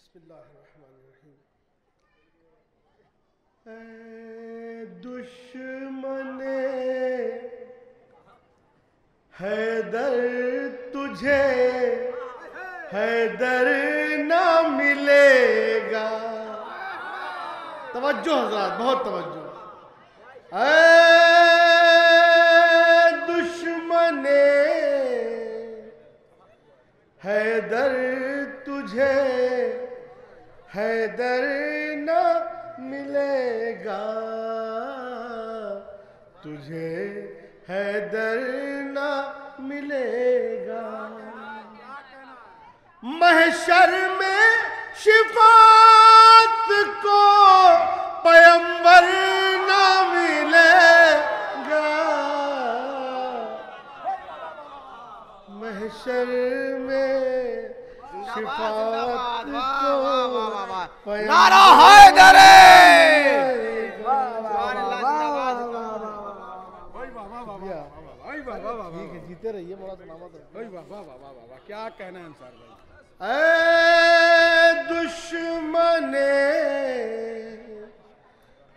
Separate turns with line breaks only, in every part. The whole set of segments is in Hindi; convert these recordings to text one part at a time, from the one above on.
बिस्मिल्लाहिर्रहमानिर्रहीम। दुश्मने हैदर तुझे हैदर ना मिलेगा। तवज्जो हज़रात, बहुत तवज्जो। दुश्मने हैदर तुझे हैदर ना मिलेगा, तुझे हैदर ना मिलेगा। महशर में शिफात को पैगंबर ना मिलेगा। महशर में शिफात को
नारा हैदर
ठीक है, जीते रहिए। बड़ा सलामत है।
क्या कहना है अंसार भाई।
दुश्मने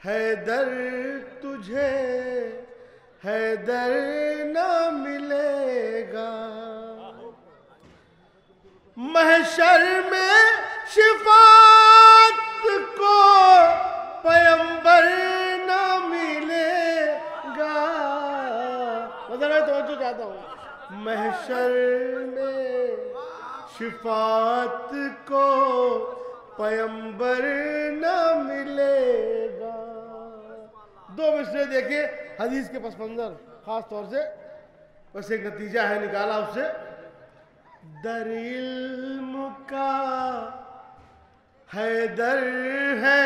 हैदर तुझे हैदर ना मिलेगा। महशर में शिफात को पैगंबर ना मिलेगा। मतलब मैं तो चाहता हूँ, महशर में शिफात को पैगंबर ना मिलेगा। दो मिसरे देखिए हदीस के पस मंजर, खास तौर से बस एक नतीजा है निकाला उससे। दर इल्म का हैदर है,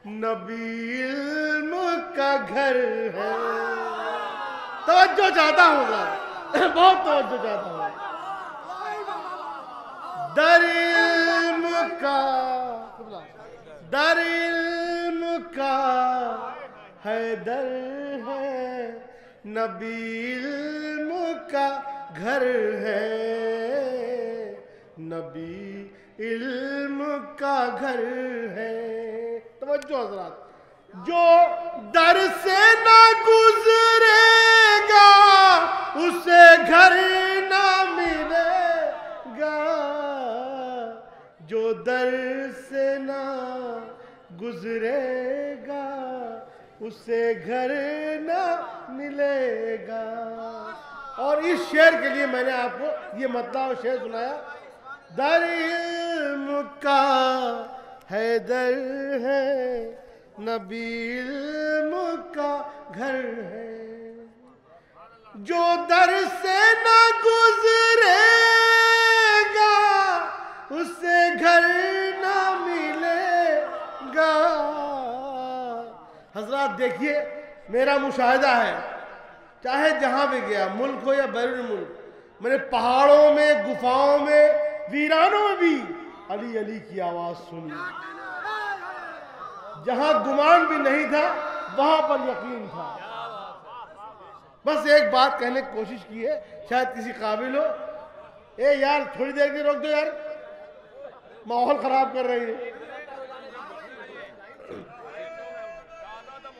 नबी इल्म का घर है। तवज्जो चाहता हूँ सर, बहुत तवज्जो चाहता हूँ। दर इल्म का हैदर है, नबी इल्म का घर है, नबी इल्म का घर है। तवज्जो हज़रात, जो दर से ना गुजरेगा उसे घर ना मिलेगा। जो दर से ना गुजरेगा उसे घर ना मिलेगा। और इस शेर के लिए मैंने आपको ये मतलब और शेर सुनाया। दर इल्म का हैदर है, नबी इल्म का घर है। जो दर से ना गुजरेगा उसे घर ना मिलेगा। हजरात देखिए, मेरा मुशाहिदा है, चाहे जहां भी गया, मुल्क हो या बैरून मुल्क, मैंने पहाड़ों में, गुफाओं में, वीरानों में भी अली अली की आवाज सुनी। जहां गुमान भी नहीं था वहां पर यकीन था। बस एक बात कहने की कोशिश की है, शायद किसी काबिल हो। ए यार थोड़ी देर के रोक दो यार, माहौल खराब कर रही है।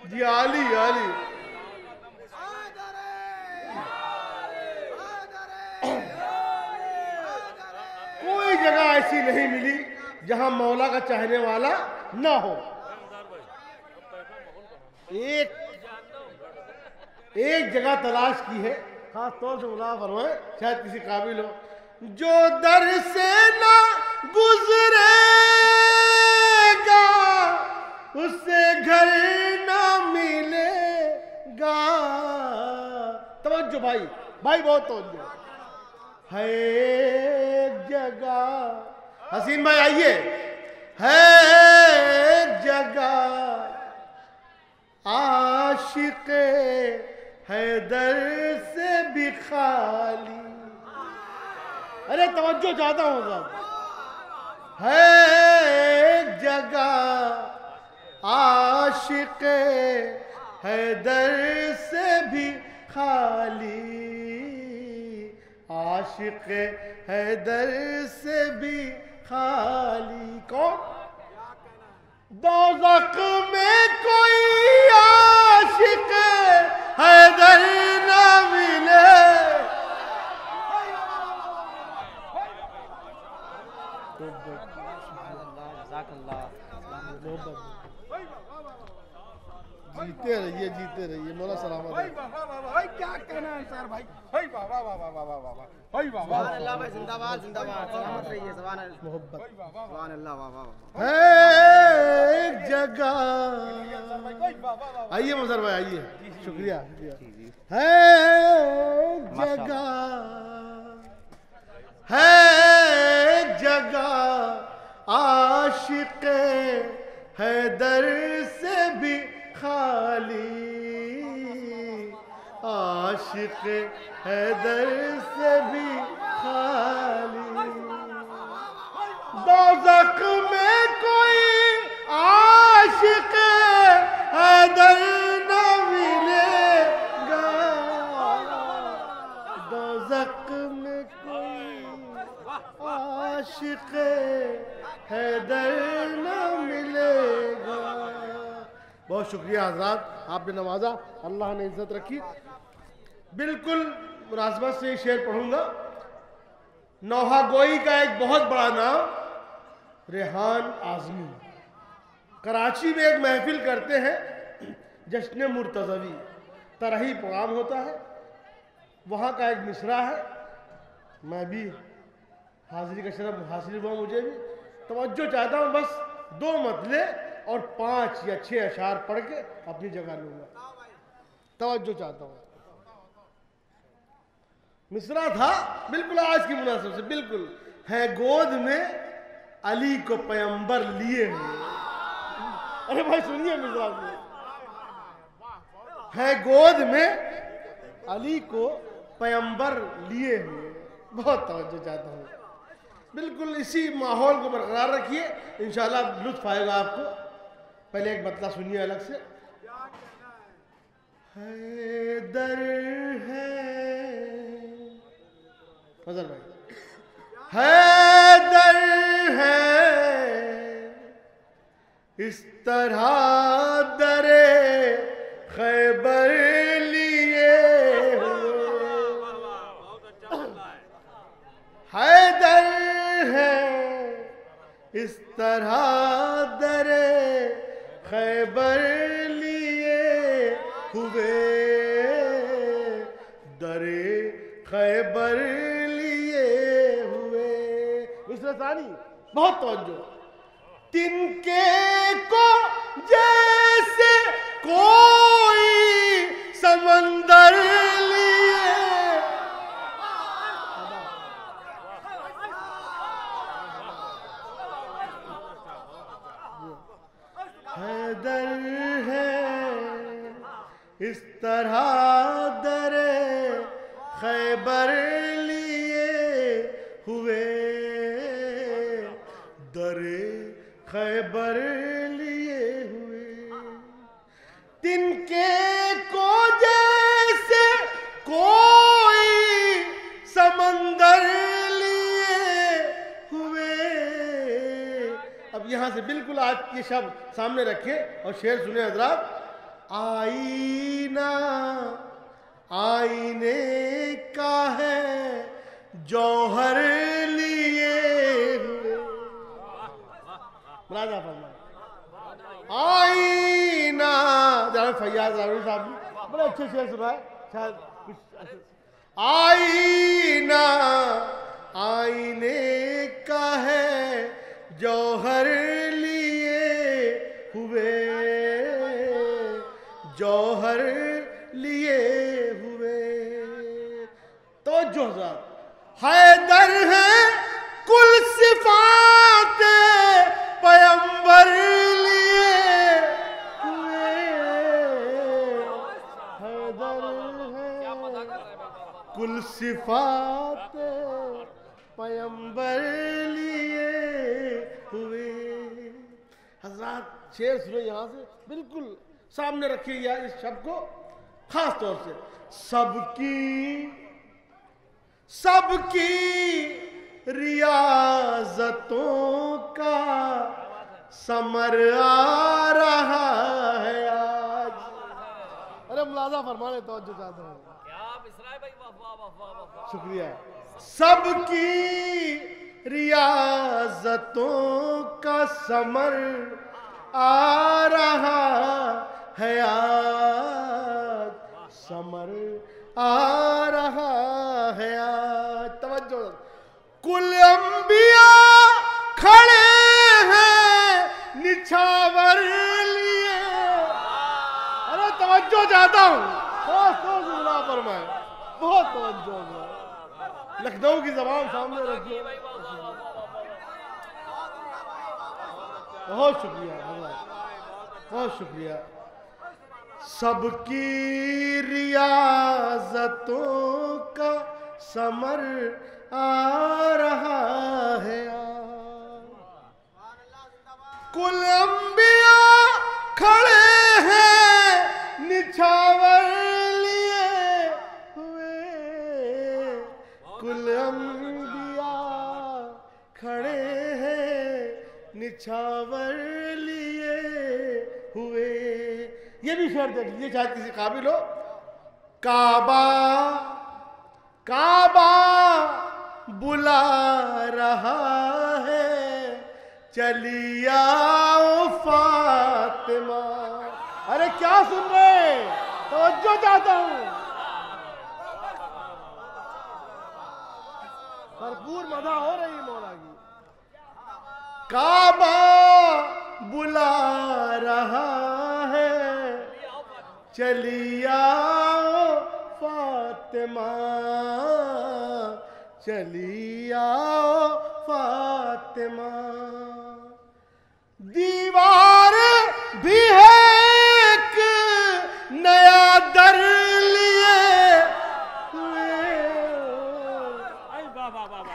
जी आली आली कोई जगह ऐसी नहीं मिली जहां मौला का चाहने वाला ना हो। एक जगह तलाश की है, खास तौर से मुला फरमाए, शायद किसी काबिल हो। जो दर से ना गुजरेगा उससे घर ना मिलेगा। तवज्जो भाई, भाई बहुत तवज्जो है। एक जगह, हसीन भाई आइए, है एक जगह आशिक़े हैदर से भी खाली। अरे तवज्जो चाहता हूँ साहब। है एक जगह आशिक़े हैदर से भी खाली, आशिक़ हैदर से भी खाली। कौन? दोज़ख में कोई आशिक हैदर न मिले। जीते रहिए, जीते रहिए, मौला सलामत।
भाई क्या कहना है अंसार भाई? भाई वाह वाह वाह वाह वाह वाह वाह भाई वाह वाह
अल्लाह भाई जिंदाबाद जिंदाबाद, सलामत रहिए। सुभान अल्लाह,
मोहब्बत
सुभान अल्लाह, वाह वाह वाह।
है एक जगह। आइए मजहर भाई, आइए, शुक्रिया। है एक जगह, है एक जगह आशिक हैदर से भी खाली, आशिक हैदर से भी खाली। दोज़ख में कोई आशिक हैदर न मिलेगा, दोज़ख में कोई आशिक हैदर न मिलेगा। बहुत शुक्रिया हजरात, आपने नवाजा, अल्लाह ने इज्जत रखी। बिल्कुल मुनासबत से शेर पढ़ूंगा। नौहा गोई का एक बहुत बड़ा नाम रेहान आज़मी, कराची में एक महफिल करते हैं, जश्न मुर्तज़वी, तरही प्रोग्राम होता है। वहाँ का एक मिसरा है, मैं भी हाजिरी का शरफ हासिल हुआ, मुझे भी तवज्जो चाहता हूँ। बस 2 मतले और 5 या 6 अशार पढ़ के अपनी जगह लूंगा, तवज्जो चाहता हूँ। मिसरा था बिल्कुल आज की मुनासिब से, बिल्कुल है गोद में अली को पैगंबर लिए हुए। अरे भाई सुनिए मिसरा को, है गोद में अली को पैगंबर लिए हुए। बहुत तवज्जो चाहता हूँ, बिल्कुल इसी माहौल को बरकरार रखिए, इंशाल्लाह लुत्फ आएगा आपको। पहले एक बतला सुनिए अलग से। हैदर है फजल भाई, हैदर है इस तरह दरे खैबर लिए हुए, हैदर है इस तरह दरे खैबर लिए हुए, दरे खैबर लिए हुए। मिसरसानी बहुत तवज्जो। तिनके को जैसे कोई समंदर लिए, हैदर है इस तरह दरे खैबर लिए हुए, दरे खैबर लिए हुए। तिनके को जैसे कोई समंदर लिए हुए। अब यहां से बिल्कुल आज ये शब्द सामने रखे और शेर सुने हजरात। आईना आईने का है जौहर लिए हुए, राजा फरमाए। आईना फैयाज रावी साहब ने बड़े अच्छे शेर सुनाए, शायद कुछ आईना आईने का है जौहर लिए हुए, जौहर लिए हुए। तो जो हैदर है कुल सिफात पैगंबर लिए हुए, हैदर है कुल सिफात पैगंबर लिए हुए। हजरात शेर सुनो यहां से, बिल्कुल सामने रखिए यार इस शब्द को खास तौर से। सबकी रियाजतों समर आ रहा है आज। अरे मुलाजा फरमाने तो जो चाहते हैं। शुक्रिया। सबकी रियाजतों का समर आ रहा है आज, समर आ रहा है आज। तवज्जो। कुल अंबिया खड़े हैं निछावर लिए। अरे तवज्जो चाहता हूँ, बहुत फरमाए, बहुत तवज्जो। लखनऊ की जबान सामने रखिए। बहुत शुक्रिया, बहुत शुक्रिया। सबकी रियाजतों का समर आ रहा है। कुल अंबिया खड़े हैं निछावर लिए हुए। कुल अंबिया खड़े हैं निछावर लिए हुए। ये भी शेर देख लीजिए, शायद किसी काबिल हो। काबा काबा बुला रहा है, चली आओ फातिमा। अरे क्या सुन रहे, तवज्जो चाहता हूं। भरपूर मजा हो रही मौला की। काबा बुला रहा है, चली आओ फातिमा, चली आओ फातिमा। दीवार भी है एक नया दर लिए हुए।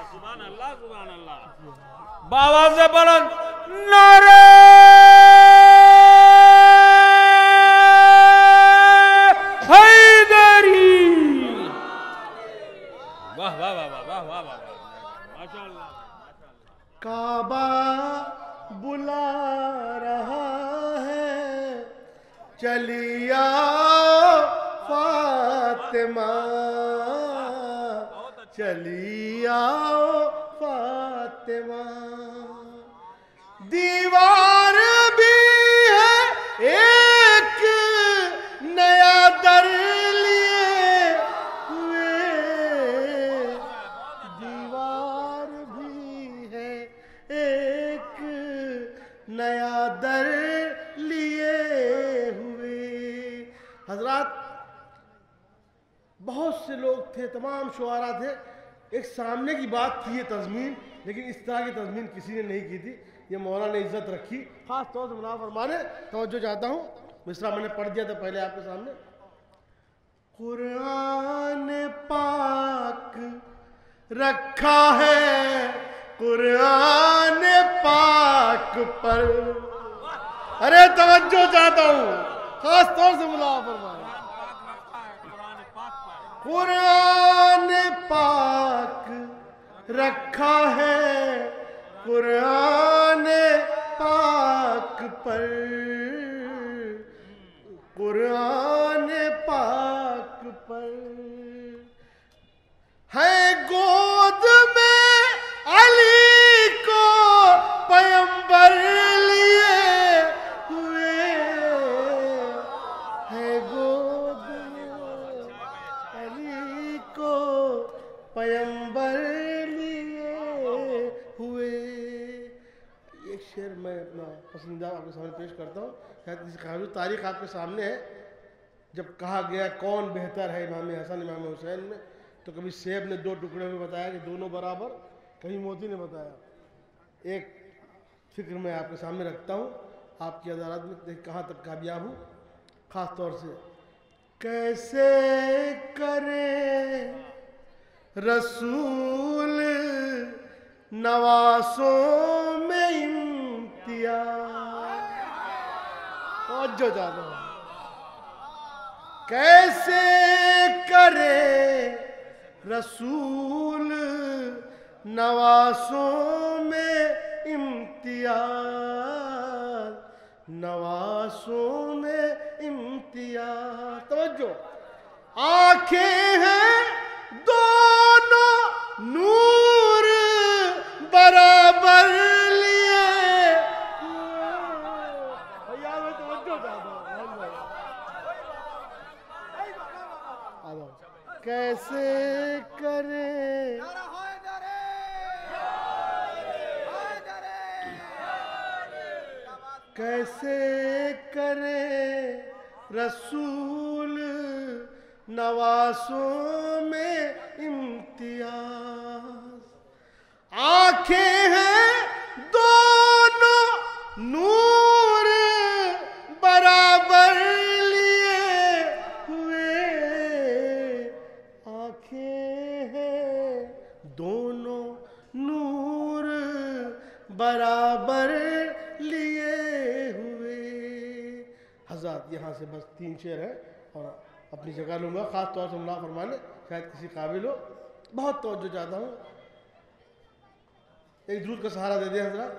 सुभान अल्लाह, सुभान अल्लाह। बाबा से बुलंद नारे हैदरी। वाह वाह वाह वाह वाह वाह वाह, माशाअल्लाह।
काबा बुला रहा है, चली आओ फातिमा, चली आओ फातिमा। दीवार भी है एक नया दर लिए हुए। दीवार भी है एक नया दर लिए हुए। हजरात, बहुत से लोग थे, तमाम शुआरा थे। एक सामने की बात थी ये तज़मीन, लेकिन इस तरह की तज़मीन किसी ने नहीं की थी। ये मौला ने इज्जत रखी, खास तौर से मुनाफ़ फरमाने। तवज्जो चाहता हूँ, मिसरा मैंने पढ़ दिया था पहले आपके सामने। कुरान पाक रखा है कुरान पाक पर। अरे तवज्जो चाहता हूँ, खास तौर से मुनाफ़ फरमाने। कुरान पाक रखा है कुरान पाक पर, कुरान पाक पर। है गोद में अली को पैगंबर लिए हुए। है गोद में अली को पैगंबर लिए हुए। एक शेर मैं अपना पसंदीदा आपके सामने पेश करता हूँ। शायद किसी काबिल तारीख आपके सामने है। जब कहा गया कौन बेहतर है इमाम हसन इमाम हुसैन में, तो कभी सेब ने दो टुकड़े में बताया कि दोनों बराबर, कहीं मोती ने बताया। एक फिक्र मैं आपके सामने रखता हूँ, आपकी अदालत में कहाँ तक कामयाब हूँ। ख़ास तौर से कैसे करे रसूल नवासों में इम्तियाज। और जो ज्यादा कैसे करे रसूल नवासों में इम्तियाज। कैसे करे रसूल नवासों में इम्तियाज। आंखें हैं दोनों नूर बराबर लिए हुए, आंखें हैं दोनों नूर बराबर लिए हुए। हज़रत यहाँ से बस 3 शेर है और अपनी जगह लूंगा, खास तौर से मुला फरमाने, शायद किसी काबिल हो। बहुत तवज्जो चाहता हूँ, एक दूध का सहारा दे दें हजरत।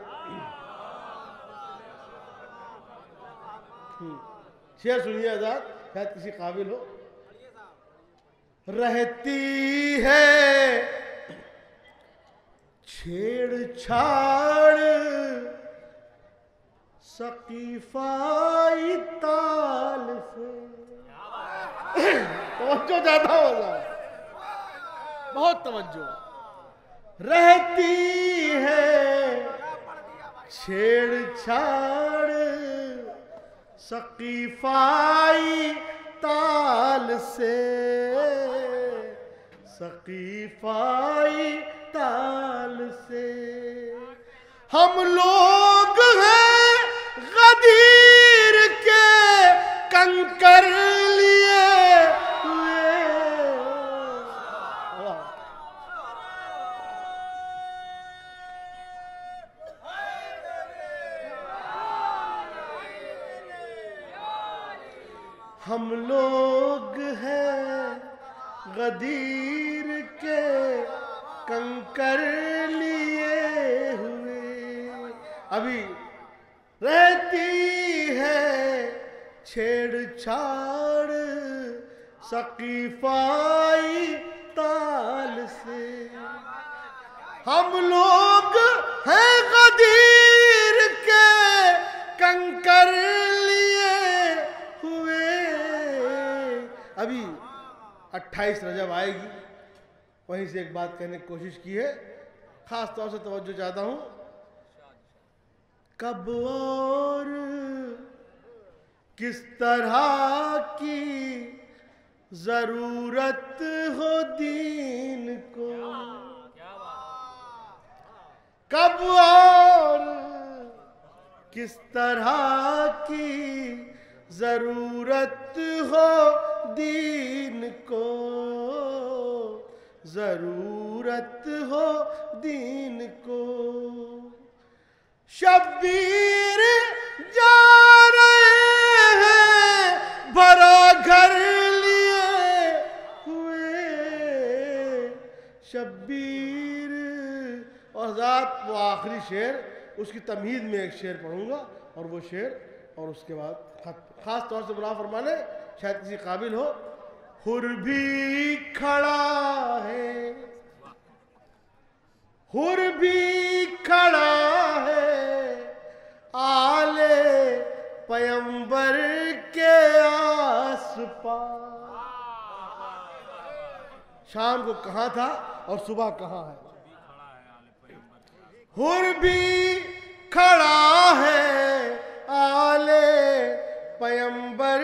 शेर सुनिए हजरत, शायद किसी काबिल हो। रहती है छेड़छाड़ सकीफाई ताल से। तवज्जो ज्यादा हो जाए, बहुत तवज्जो। रहती है छेड़छाड़ सकीफाई ताल से, सकीफाई ताल से। हम लोग हैं गदीर के कंकर लिए हुए। हम लोग हैं गदीर के कंकर लिए हुए। अभी रहती है छेड़छाड़ सकीफाई ताल से। हम लोग हैं गदीर के कंकर लिए हुए। अभी 28 रजब आएगी, वहीं से एक बात कहने की कोशिश की है, खास तौर से तवज्जो चाहता हूं। कब और किस तरह की जरूरत हो दीन को, कब और किस तरह की जरूरत हो दीन को, जरूरत हो दीन को। शब्बीर जा रहे हैं भरा घर लिए हुए। शब्बीर और ज़ात वो आखिरी शेर, उसकी तमहीद में एक शेर पढ़ूंगा और वो शेर, और उसके बाद खास तौर से बुला फरमाने, शायद किसी काबिल हो। हुर भी खड़ा है, हुर भी खड़ा है आले पैगंबर के आस-पास। शाम को कहाँ था और सुबह कहाँ है। हुर भी खड़ा है आले पैगंबर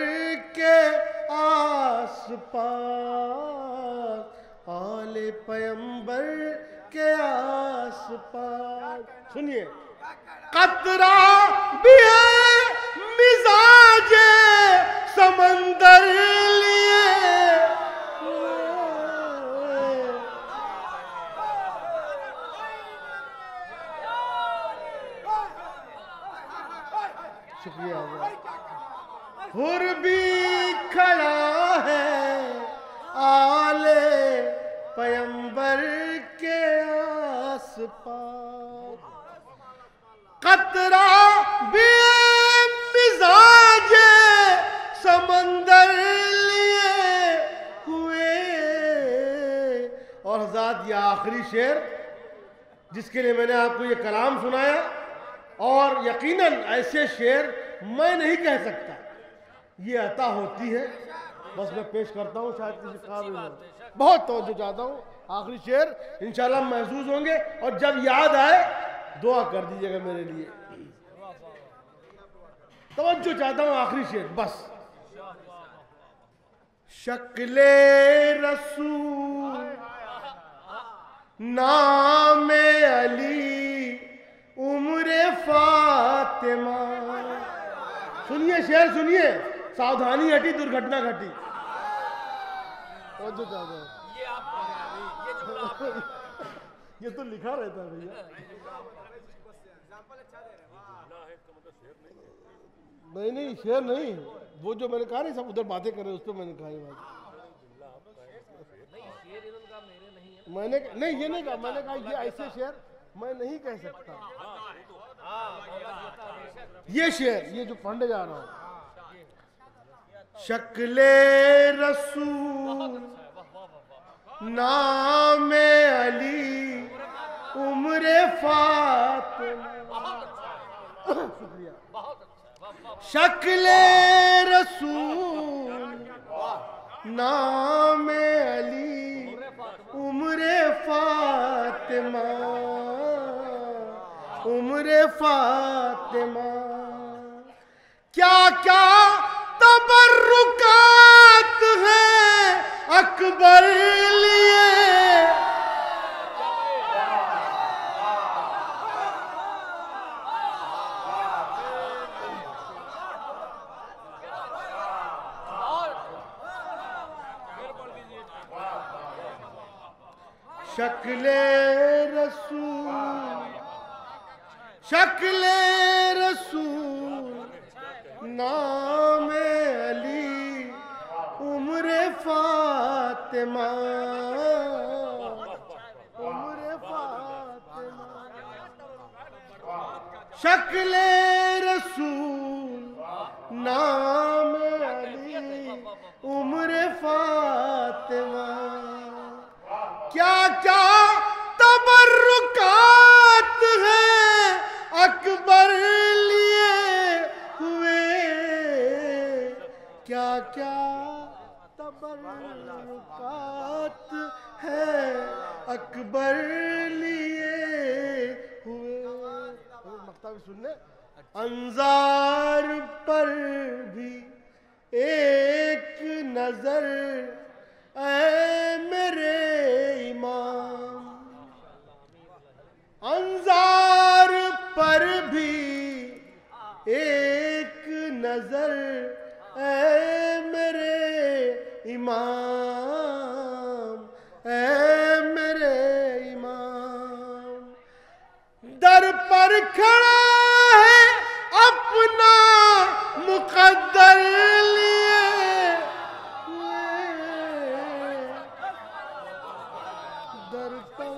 के आस-पास, आले पैगंबर के आस-पास। सुनिए, कतरा भी है मिजाजे समंदर लिए। शुक्रिया। हुर भी खड़ा है आले पैगंबर के आस-पास। कतरा भी मिजाजे समंदर लिए हुए। और हज़रत ये आखिरी शेर जिसके लिए मैंने आपको ये कलाम सुनाया, और यकीनन ऐसे शेर मैं नहीं कह सकता, ये अता होती है। बस मैं पेश करता हूँ, शायद किसी काबिल हो। बहुत तवज्जो चाहता हूँ, आखिरी शेर इंशाल्लाह महसूस होंगे, और जब याद आए दुआ कर दीजिएगा मेरे लिए। तवज्जो चाहता हूं, आखिरी शेर बस। शक्ले रसूल नामे अली उम्र फातिमा। सुनिए शेर सुनिए, सावधानी हटी दुर्घटना घटी। तवज्जो चाहता हूं, ये तो लिखा रहता है भैया। नहीं नहीं शेर नहीं, वो जो मैंने कहा नहीं सब उधर बातें कर रहे उस पर मैंने कहा ये बात। मैंने नहीं ये नहीं कहा, मैंने कहा ये ऐसे शेर मैं नहीं कह सकता। ये शेर ये जो पढ़ने जा रहा हूं, शक्ले रसूल नामे अली उम्र फातिमा। शुक्रिया। शक्ले रसूल नामे अली उम्र फातिमा, उम्र फातिमा। क्या क्या तबर्रुकात हैं अकबर लिए, शक्ले रसूल, शक्ले रसूल नामे अली उम्र फातिमा, उम्र फातिमा। शक्ले रसूल नामे अली उम्र फातिमा। क्या क्या तबर्रुकात हैं अकबर लिए हुए, क्या क्या तबर्रुकात हैं अकबर लिए हुए। मक्ता भी सुनने। अंजार पर भी एक नजर ऐ मेरे इमाम, अंजार पर भी एक नजर ऐ मेरे इमाम, ऐ मेरे इमाम। दर पर खड़ा है अपना मुकद्दर लिए हुए, दर पर